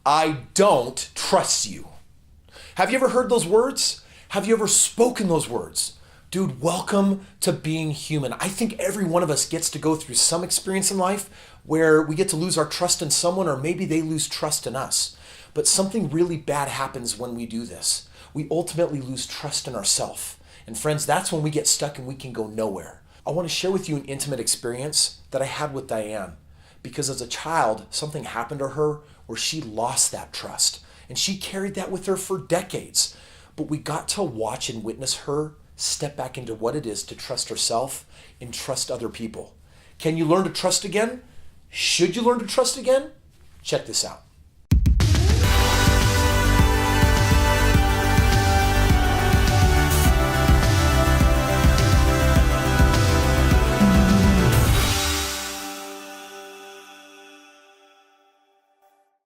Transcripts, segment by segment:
I don't trust you. Have you ever heard those words? Have you ever spoken those words? Dude, welcome to being human. I think every one of us gets to go through some experience in life where we get to lose our trust in someone, or maybe they lose trust in us. But something really bad happens when we do this. We ultimately lose trust in ourselves. And friends, that's when we get stuck and we can go nowhere. I want to share with you an intimate experience that I had with Diane, because as a child, something happened to her where she lost that trust. And she carried that with her for decades. But we got to watch and witness her step back into what it is to trust herself and trust other people. Can you learn to trust again? Should you learn to trust again? Check this out.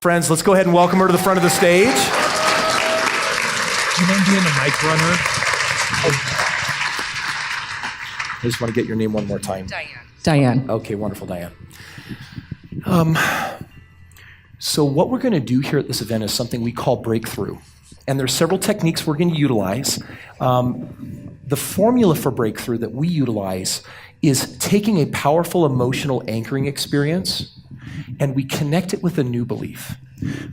Friends, let's go ahead and welcome her to the front of the stage. Do you mind being a mic runner? I just want to get your name one more time. Diane. Okay, wonderful, Diane. So what we're going to do here at this event is something we call breakthrough. And there's several techniques we're going to utilize. The formula for breakthrough that we utilize is taking a powerful emotional anchoring experience and we connect it with a new belief.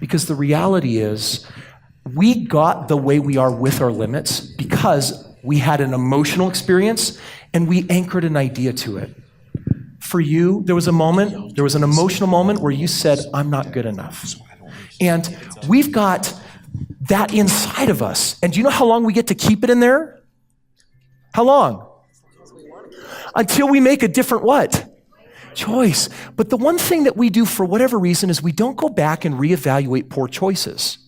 Because the reality is, we got the way we are with our limits because we had an emotional experience and we anchored an idea to it. For you, there was an emotional moment where you said, I'm not good enough. And we've got that inside of us. And do you know how long we get to keep it in there? How long? Until we make a different what? Choice. But the one thing that we do for whatever reason is we don't go back and reevaluate poor choices.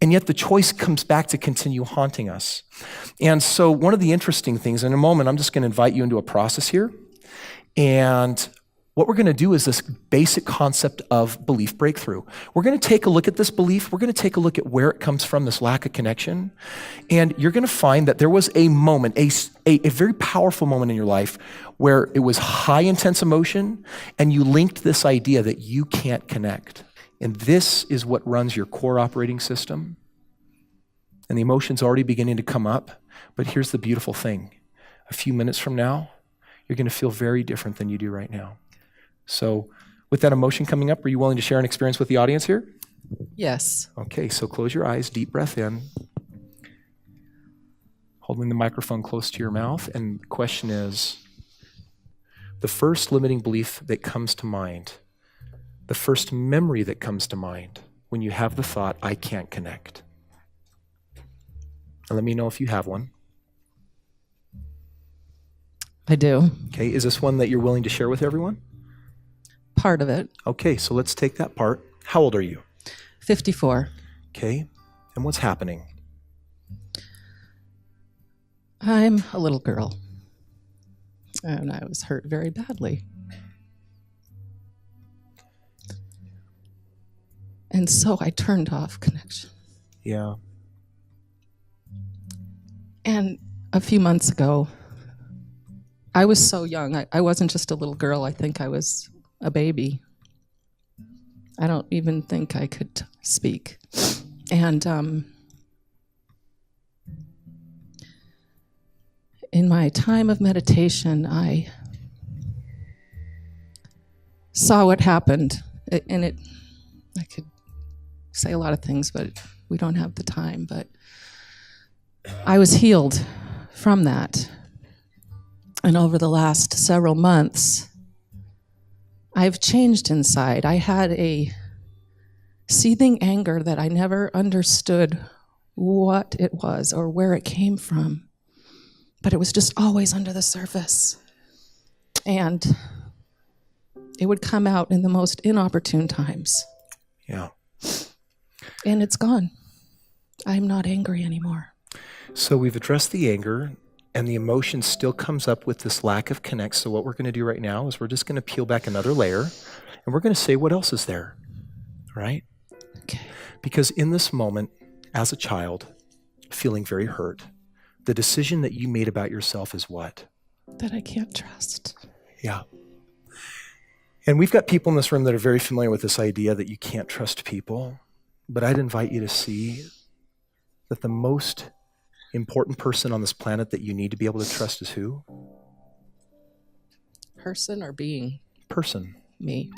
And yet the choice comes back to continue haunting us. And so one of the interesting things, in a moment, I'm just going to invite you into a process here. And what we're going to do is this basic concept of belief breakthrough. We're going to take a look at this belief. We're going to take a look at where it comes from, this lack of connection. And you're going to find that there was a moment, a very powerful moment in your life where it was high intense emotion and you linked this idea that you can't connect. And this is what runs your core operating system. And the emotion's already beginning to come up. But here's the beautiful thing. A few minutes from now, you're going to feel very different than you do right now. So with that emotion coming up, are you willing to share an experience with the audience here? Yes. Okay, so close your eyes, deep breath in. Holding the microphone close to your mouth. And the question is, the first limiting belief that comes to mind, the first memory that comes to mind when you have the thought, I can't connect. And let me know if you have one. I do. Okay, is this one that you're willing to share with everyone? Part of it. Okay, so let's take that part. How old are you? 54. Okay, and what's happening? I'm a little girl. And I was hurt very badly. And so I turned off connection. Yeah. And a few months ago, I was so young. I wasn't just a little girl. I think I was a baby. I don't even think I could speak. And in my time of meditation, I saw what happened. I could say a lot of things, but we don't have the time. But I was healed from that. And over the last several months, I've changed inside. I had a seething anger that I never understood what it was or where it came from. But it was just always under the surface. And it would come out in the most inopportune times. Yeah. And it's gone. I'm not angry anymore. So we've addressed the anger, and the emotion still comes up with this lack of connect. So what we're going to do right now is we're just going to peel back another layer, and we're going to say what else is there, right? Okay. Because in this moment, as a child, feeling very hurt, the decision that you made about yourself is what? That I can't trust. Yeah. And we've got people in this room that are very familiar with this idea that you can't trust people, but I'd invite you to see that the most important person on this planet that you need to be able to trust is who? Person or being? Person. Me.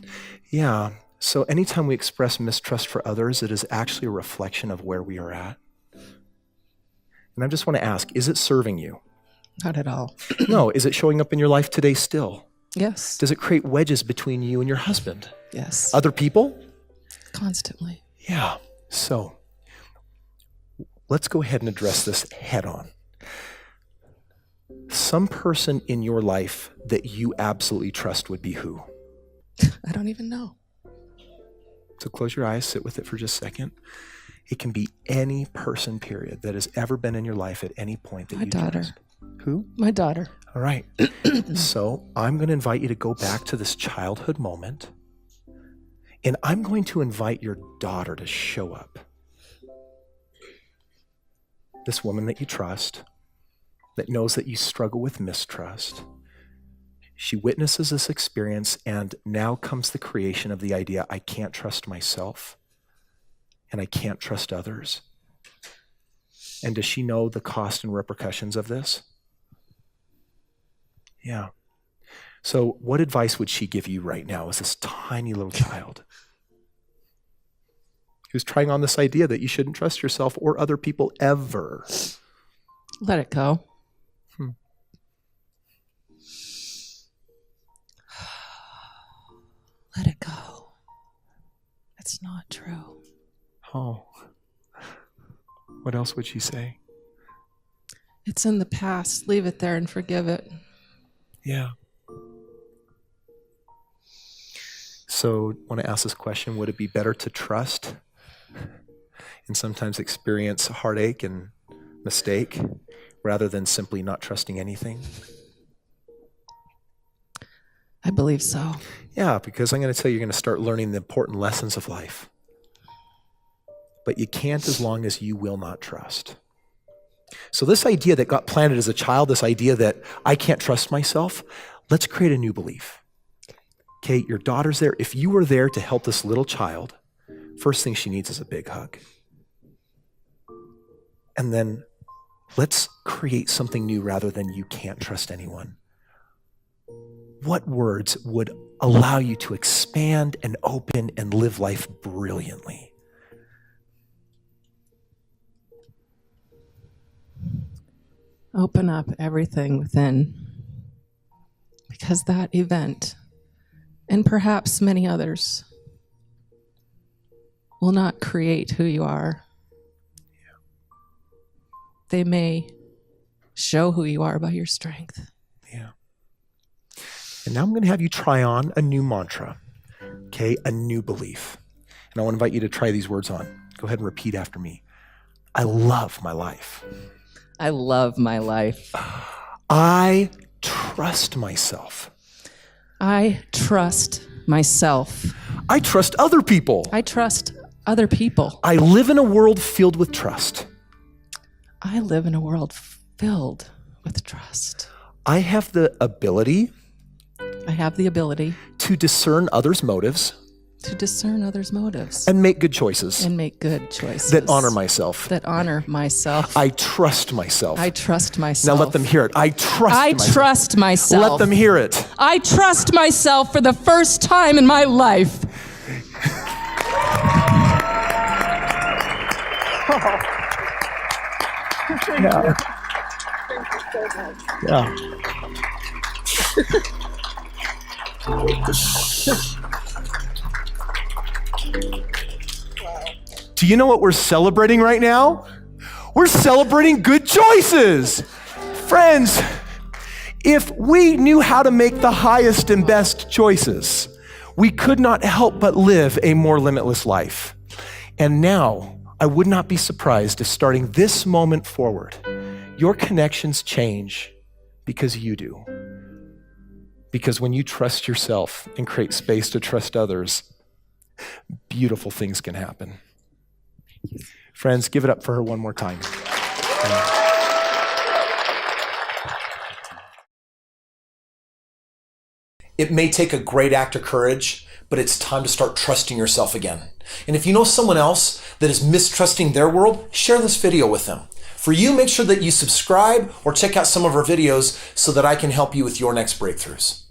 Yeah. So anytime we express mistrust for others, it is actually a reflection of where we are at. And I just want to ask, is it serving you? Not at all. No. Is it showing up in your life today still? Yes. Does it create wedges between you and your husband? Yes. Other people? Constantly. Yeah. So let's go ahead and address this head on. Some person in your life that you absolutely trust would be who? I don't even know. So close your eyes, sit with it for just a second. It can be any person, period, that has ever been in your life at any point that My you daughter. trust. Who? My daughter. All right. So I'm going to invite you to go back to this childhood moment, and I'm going to invite your daughter to show up. This woman that you trust, that knows that you struggle with mistrust. She witnesses this experience, and now comes the creation of the idea, I can't trust myself, and I can't trust others. And does she know the cost and repercussions of this? Yeah. So what advice would she give you right now as this tiny little child who's trying on this idea that you shouldn't trust yourself or other people ever? Let it go. Let it go. It's not true. Oh. What else would she say? It's in the past. Leave it there and forgive it. Yeah. So I want to ask this question, would it be better to trust and sometimes experience heartache and mistake rather than simply not trusting anything? I believe so. Yeah, because I'm going to tell you, you're going to start learning the important lessons of life. But you can't as long as you will not trust. So this idea that got planted as a child, this idea that I can't trust myself, let's create a new belief. Okay, your daughter's there. If you were there to help this little child, first thing she needs is a big hug. And then let's create something new rather than you can't trust anyone. What words would allow you to expand and open and live life brilliantly? Open up everything within. Because that event, and perhaps many others, will not create who you are. They may show who you are by your strength. Yeah. And now I'm going to have you try on a new mantra, okay, a new belief. And I want to invite you to try these words on. Go ahead and repeat after me. I love my life. I love my life. I trust myself. I trust myself. I trust other people. I trust other people. I live in a world filled with trust. I live in a world filled with trust. I have the ability to discern others' motives to discern others' motives and make good choices and make good choices that honor myself. I trust myself. I trust myself. Now let them hear it. I trust myself. Let them hear it. I trust myself for the first time in my life. Yeah. Yeah. Do you know what we're celebrating right now? We're celebrating good choices. Friends, if we knew how to make the highest and best choices, we could not help but live a more limitless life. And now, I would not be surprised if starting this moment forward, your connections change because you do. Because when you trust yourself and create space to trust others, beautiful things can happen. Friends, give it up for her one more time. It may take a great act of courage, but it's time to start trusting yourself again. And if you know someone else that is mistrusting their world, share this video with them. For you, make sure that you subscribe or check out some of our videos so that I can help you with your next breakthroughs.